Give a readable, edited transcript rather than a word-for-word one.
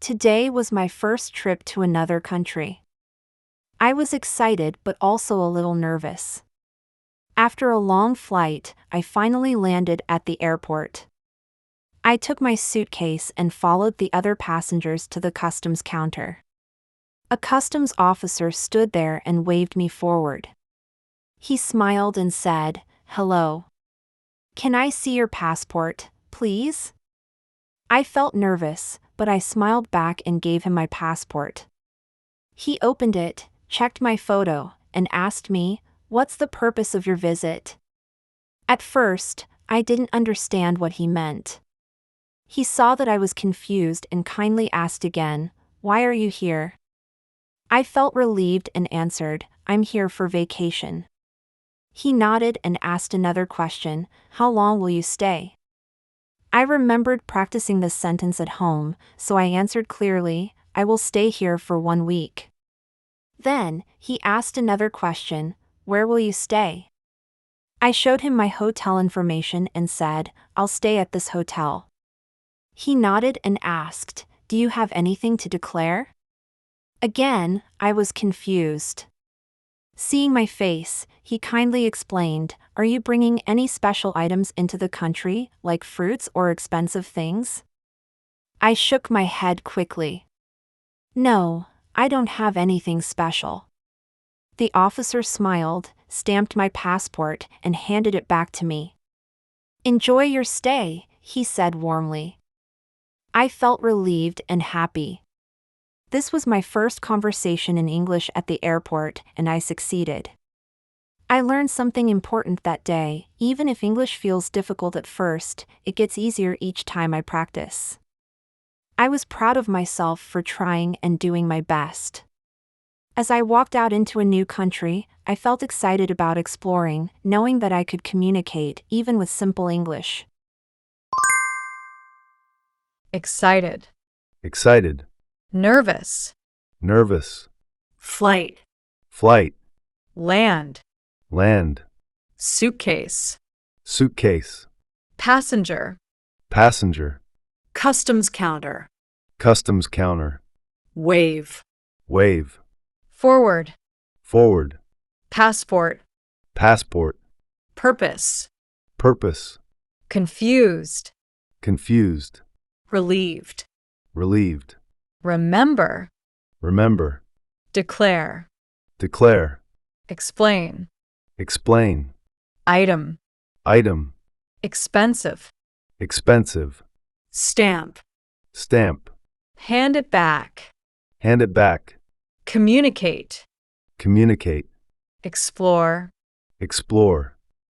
Today was my first trip to another country. I was excited but also a little nervous. After a long flight, I finally landed at the airport. I took my suitcase and followed the other passengers to the customs counter. A customs officer stood there and waved me forward. He smiled and said, "Hello. Can I see your passport, please?" I felt nervous, but I smiled back and gave him my passport. He opened it, checked my photo, and asked me, "What's the purpose of your visit?" At first, I didn't understand what he meant. He saw that I was confused and kindly asked again, "Why are you here?" I felt relieved and answered, "I'm here for vacation." He nodded and asked another question, "How long will you stay?" I remembered practicing this sentence at home, so I answered clearly, "I will stay here for 1 week." Then, he asked another question, "Where will you stay?" I showed him my hotel information and said, "I'll stay at this hotel." He nodded and asked, "Do you have anything to declare?" Again, I was confused. Seeing my face, he kindly explained, "Are you bringing any special items into the country, like fruits or expensive things?" I shook my head quickly. "No, I don't have anything special." The officer smiled, stamped my passport, and handed it back to me. "Enjoy your stay," he said warmly. I felt relieved and happy. This was my first conversation in English at the airport, and I succeeded. I learned something important that day. Even if English feels difficult at first, it gets easier each time I practice. I was proud of myself for trying and doing my best. As I walked out into a new country, I felt excited about exploring, knowing that I could communicate even with simple English. Excited. Excited. Nervous. Nervous. Flight. Flight. Land. Land. Suitcase. Suitcase. Passenger. Passenger. Customs counter. Customs counter. Wave. Wave. Forward. Forward. Passport. Passport. Purpose. Purpose. Confused. Confused. Relieved. Relieved. Remember. Remember. Declare. Declare. Explain. Explain. Item. Item. Expensive. Expensive. Stamp. Stamp. Hand it back. Hand it back. Communicate. Communicate. Explore. Explore.